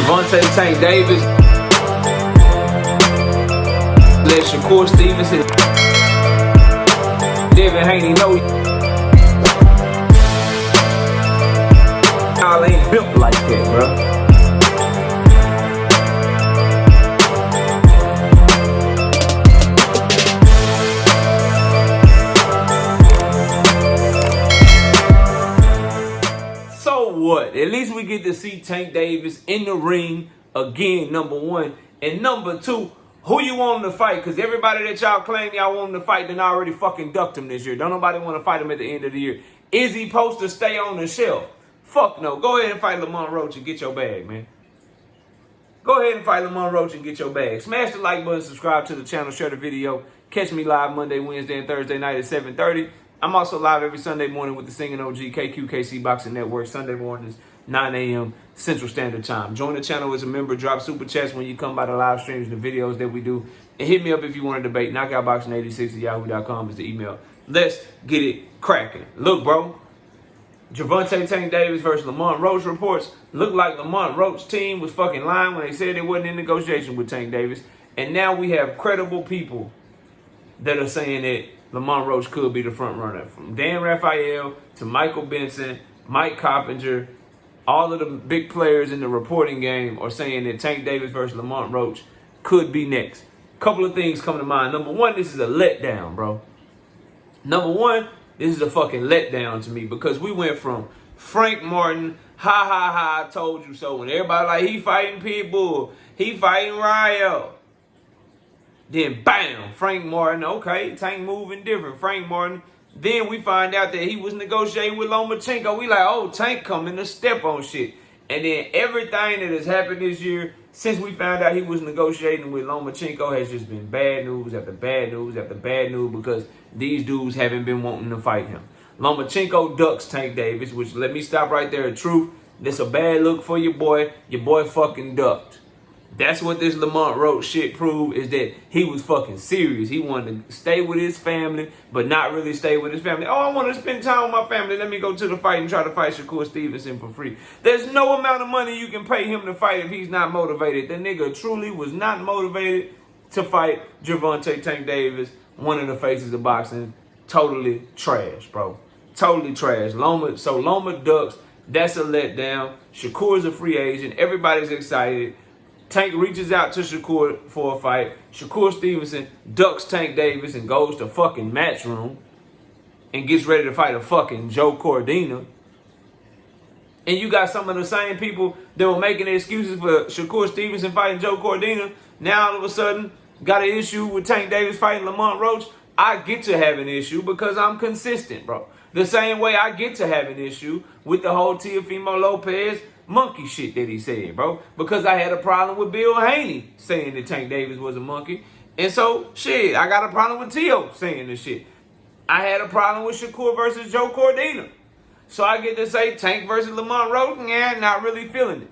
Gervonta Tank Davis. Let Shakur Stevenson. Devin Haney know y'all ain't built like that, bro. What? At least we get to see Tank Davis in the ring again, number one. And number two, who you want him to fight? Because everybody that y'all claim y'all want him to fight, then already fucking ducked him this year. Don't nobody want to fight him at the end of the year. Is he supposed to stay on the shelf? Fuck no. Go ahead and fight Lamont Roach and get your bag, man. Go ahead and fight Lamont Roach and get your bag. Smash the like button, subscribe to the channel, share the video. Catch me live Monday, Wednesday, and Thursday night at 7:30. I'm also live every Sunday morning with the Singing OG KQKC Boxing Network. Sunday mornings, 9 a.m. Central Standard Time. Join the channel as a member. Drop super chats when you come by the live streams and the videos that we do. And hit me up if you want to debate. Knockoutboxing86@yahoo.com is the email. Let's get it cracking. Look, bro. Gervonta Tank Davis versus Lamont Roach reports. Looked like Lamont Roach's team was fucking lying when they said they wasn't in negotiation with Tank Davis. And now we have credible people that are saying that Lamont Roach could be the front runner. From Dan Raphael to Michael Benson, Mike Coppinger, all of the big players in the reporting game are saying that Tank Davis versus Lamont Roach could be next. Couple of things come to mind. Number one, this is a letdown, bro. Number one, this is a fucking letdown to me because we went from Frank Martin, ha ha ha, I told you so, and everybody like, he fighting Pitbull, he fighting Ryo. Then bam, Frank Martin, okay, Tank moving different, Frank Martin. Then we find out that he was negotiating with Lomachenko. We like, oh, Tank coming to step on shit. And then everything that has happened this year, since we found out he was negotiating with Lomachenko, has just been bad news after bad news after bad news because these dudes haven't been wanting to fight him. Lomachenko ducks Tank Davis, which let me stop right there. Truth, that's a bad look for your boy. Your boy fucking ducked. That's what this Lamont Roach shit proved, is that he was fucking serious. He wanted to stay with his family, but not really stay with his family. Oh, I want to spend time with my family. Let me go to the fight and try to fight Shakur Stevenson for free. There's no amount of money you can pay him to fight if he's not motivated. The nigga truly was not motivated to fight Gervonta Tank Davis, one of the faces of boxing. Totally trash, bro. Totally trash. Loma ducks. That's a letdown. Shakur's a free agent. Everybody's excited. Tank reaches out to Shakur for a fight. Shakur Stevenson ducks Tank Davis and goes to fucking Matchroom and gets ready to fight a fucking Joe Cordina. And you got some of the same people that were making excuses for Shakur Stevenson fighting Joe Cordina. Now all of a sudden got an issue with Tank Davis fighting Lamont Roach. I get to have an issue because I'm consistent, bro. The same way I get to have an issue with the whole Teofimo Lopez monkey shit that he said, bro. Because I had a problem with Bill Haney saying that Tank Davis was a monkey. And so, shit, I got a problem with Teo saying this shit. I had a problem with Shakur versus Joe Cordina. So I get to say Tank versus Lamont Roach, yeah, not really feeling it.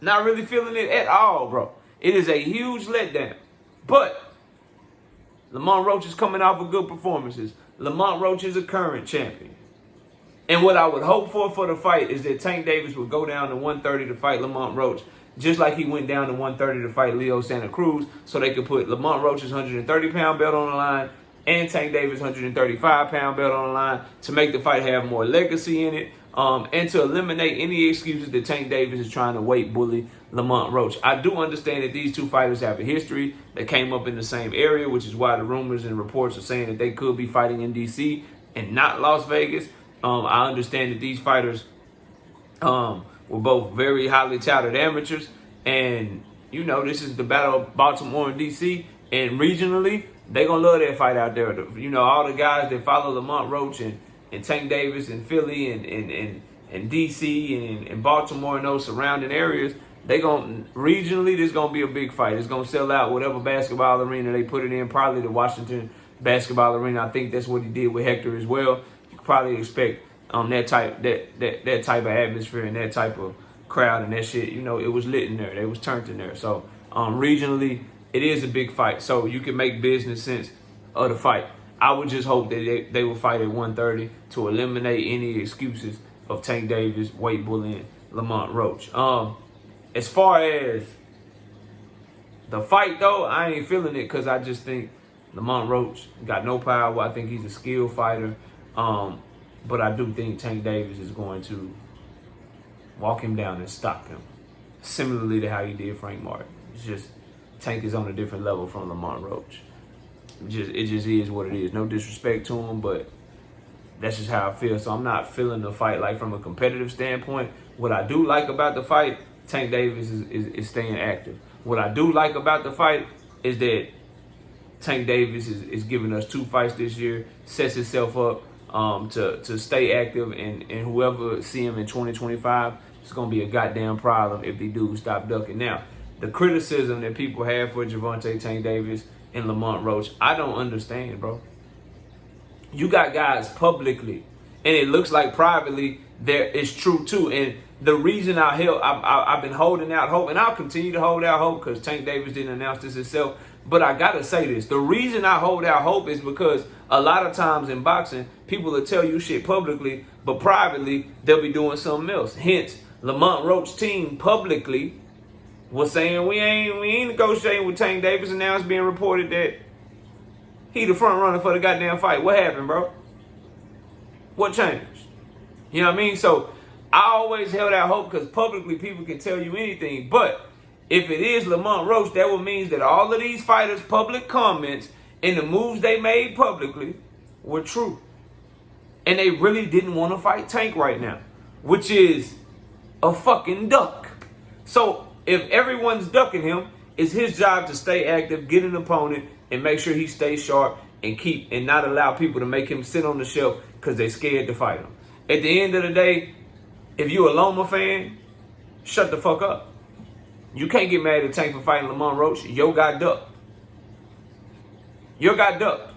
Not really feeling it at all, bro. It is a huge letdown. But Lamont Roach is coming off of good performances. Lamont Roach is a current champion. And what I would hope for the fight is that Tank Davis would go down to 130 to fight Lamont Roach, just like he went down to 130 to fight Leo Santa Cruz, so they could put Lamont Roach's 130-pound belt on the line and Tank Davis' 135-pound belt on the line to make the fight have more legacy in it, and to eliminate any excuses that Tank Davis is trying to weight bully Lamont Roach. I do understand that these two fighters have a history. They came up in the same area, which is why the rumors and reports are saying that they could be fighting in D.C. and not Las Vegas. I understand that these fighters were both very highly touted amateurs. And, you know, this is the battle of Baltimore and D.C. And regionally, they're going to love that fight out there. You know, all the guys that follow Lamont Roach and Tank Davis and Philly and D.C. and Baltimore and those surrounding areas, regionally, this is going to be a big fight. It's going to sell out whatever basketball arena they put it in, probably the Washington basketball arena. I think that's what he did with Hector as well. Probably expect that type of atmosphere and that type of crowd and that shit. You know, it was lit in there. They was turned in there. So regionally, it is a big fight. So you can make business sense of the fight. I would just hope that they will fight at 130 to eliminate any excuses of Tank Davis weight bullying Lamont Roach. As far as the fight, though, I ain't feeling it because I just think Lamont Roach got no power. I think he's a skilled fighter. But I do think Tank Davis is going to walk him down and stop him. Similarly to how he did Frank Martin. It's just Tank is on a different level from Lamont Roach. It just is what it is. No disrespect to him, but that's just how I feel. So I'm not feeling the fight like from a competitive standpoint. What I do like about the fight, Tank Davis is staying active. What I do like about the fight is that Tank Davis is giving us 2 fights this year, sets himself up to stay active, and whoever see him in 2025, it's going to be a goddamn problem if they do stop ducking. Now, the criticism that people have for Gervonta, Tank Davis, and Lamont Roach, I don't understand, bro. You got guys publicly, and it looks like privately there is true too. And the reason I've been holding out hope, and I'll continue to hold out hope because Tank Davis didn't announce this himself. But I gotta say this: the reason I hold out hope is because a lot of times in boxing, people will tell you shit publicly, but privately they'll be doing something else. Hence, Lamont Roach's team publicly was saying we ain't negotiating with Tank Davis, and now it's being reported that he the front runner for the goddamn fight. What happened, bro? What changed? You know what I mean? So I always held out hope because publicly people can tell you anything. But if it is Lamont Roach, that would mean that all of these fighters' public comments and the moves they made publicly were true. And they really didn't want to fight Tank right now, which is a fucking duck. So if everyone's ducking him, it's his job to stay active, get an opponent, and make sure he stays sharp and not allow people to make him sit on the shelf because they scared to fight him. At the end of the day, if you a Loma fan, shut the fuck up. You can't get mad at Tank for fighting Lamont Roach. Yo got ducked. Yo got ducked.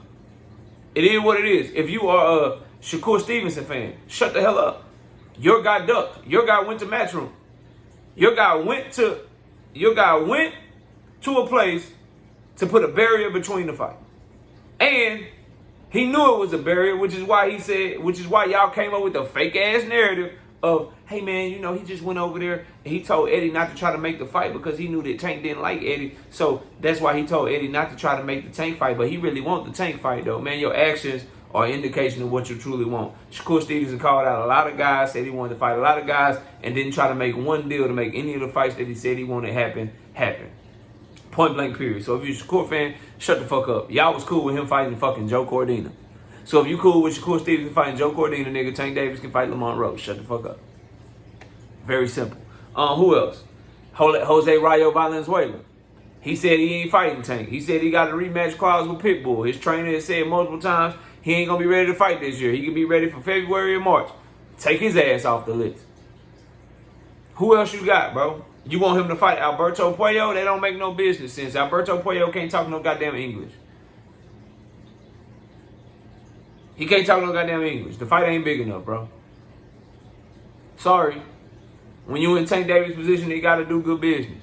It is what it is. If you are a Shakur Stevenson fan, shut the hell up. Your guy ducked. Your guy went to Matchroom. Your guy went to a place to put a barrier between the fight. And he knew it was a barrier, which is why y'all came up with the fake ass narrative of, hey man, he just went over there and he told Eddie not to try to make the fight because he knew that Tank didn't like Eddie. So that's why he told Eddie not to try to make the Tank fight. But he really wants the Tank fight though. Man, your actions are an indication of what you truly want. Shakur Stevenson called out a lot of guys, said he wanted to fight a lot of guys, and didn't try to make one deal to make any of the fights that he said he wanted happen. Point blank period. So if you're a Shakur fan, shut the fuck up. Y'all was cool with him fighting fucking Joe Cordina. So if you cool with Shakur Stevenson fighting Joe Cordina, nigga, Tank Davis can fight Lamont Roach. Shut the fuck up. Very simple. Who else? Jose Rayo Valenzuela. He said he ain't fighting Tank. He said he got a rematch clause with Pitbull. His trainer has said multiple times he ain't gonna be ready to fight this year. He can be ready for February or March. Take his ass off the list. Who else you got, bro? You want him to fight Alberto Puello? That don't make no business sense. Alberto Puello can't talk no goddamn English. He can't talk no goddamn English. The fight ain't big enough, bro. Sorry. When you in Tank Davis' position, you got to do good business.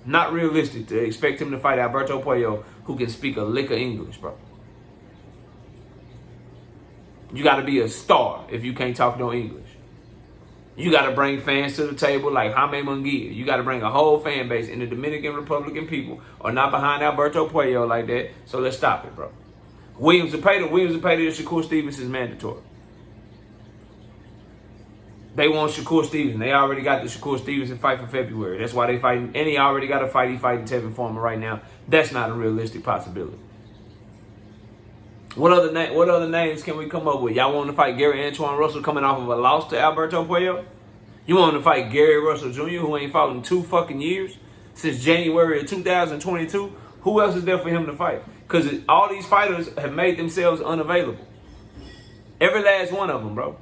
Not realistic to expect him to fight Alberto Puello, who can speak a lick of English, bro. You got to be a star if you can't talk no English. You got to bring fans to the table like Jaime Munguia. You got to bring a whole fan base, and the Dominican Republican people are not behind Alberto Puello like that, so let's stop it, bro. Williams and Pater to Shakur Stevenson is mandatory. They want Shakur Stevenson. They already got the Shakur Stevenson fight for February. That's why they fighting. And he already got a fight. He fighting Tevin Farmer right now. That's not a realistic possibility. What other names can we come up with? Y'all want to fight Gary Antoine Russell coming off of a loss to Alberto Puello? You want to fight Gary Russell Jr., who ain't fought in 2 fucking years? Since January of 2022? Who else is there for him to fight? Because all these fighters have made themselves unavailable. Every last one of them, bro.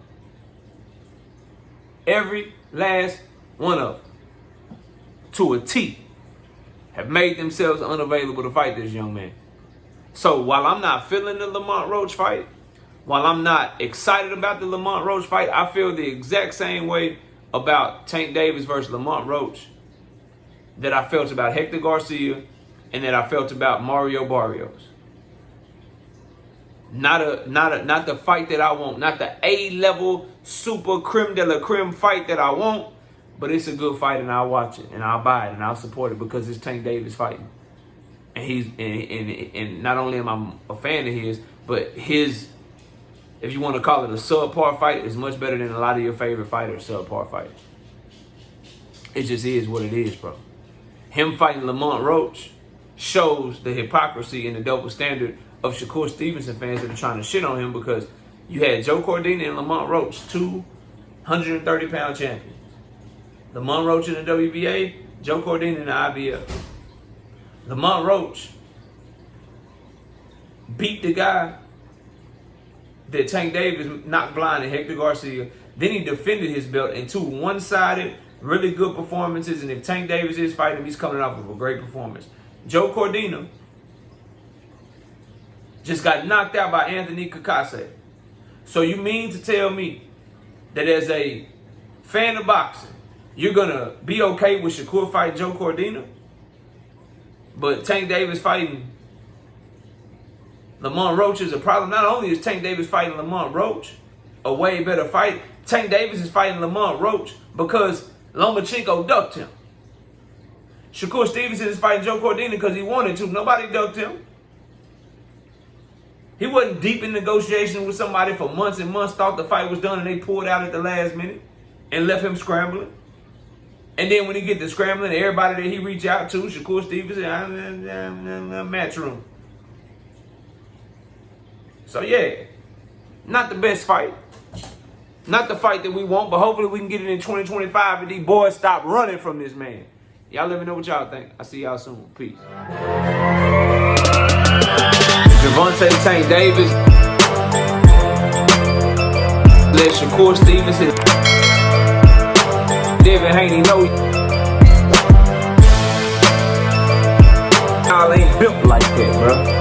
Every last one of them. To a T. Have made themselves unavailable to fight this young man. So while I'm not feeling the Lamont Roach fight, while I'm not excited about the Lamont Roach fight, I feel the exact same way about Tank Davis versus Lamont Roach that I felt about Hector Garcia and that I felt about Mario Barrios. Not the fight that I want, not the A-level super creme de la creme fight that I want, But it's a good fight, and I'll watch it, and I'll buy it, and I'll support it because it's Tank Davis fighting. And and not only am I a fan of his, but his, if you want to call it a subpar fight, is much better than a lot of your favorite fighters' subpar fights. It just is what it is, bro. Him fighting Lamont Roach shows the hypocrisy and the double standard of Shakur Stevenson fans that are trying to shit on him, because you had Joe Cordina and Lamont Roach, 230-pound champions. Lamont Roach in the WBA, Joe Cordina in the IBF. Lamont Roach beat the guy that Tank Davis knocked blind in Hector Garcia. Then he defended his belt in two one-sided, really good performances. And if Tank Davis is fighting, he's coming off of a great performance. Joe Cordina just got knocked out by Anthony Kakase. So you mean to tell me that as a fan of boxing, you're going to be okay with Shakur fighting Joe Cordina? But Tank Davis fighting Lamont Roach is a problem. Not only is Tank Davis fighting Lamont Roach a way better fight, Tank Davis is fighting Lamont Roach because Lomachenko ducked him. Shakur Stevenson is fighting Joe Cordina because he wanted to. Nobody ducked him. He wasn't deep in negotiation with somebody for months and months, thought the fight was done, and they pulled out at the last minute and left him scrambling. And then when he get to scrambling, everybody that he reach out to, Shakur Stevenson, match room. So yeah, not the best fight. Not the fight that we want, but hopefully we can get it in 2025 and these boys stop running from this man. Y'all let me know what y'all think. I'll see y'all soon. Peace. Gervonta Tank Davis. Let Shakur Stevenson. Devin Haney know y'all ain't built like that, bro.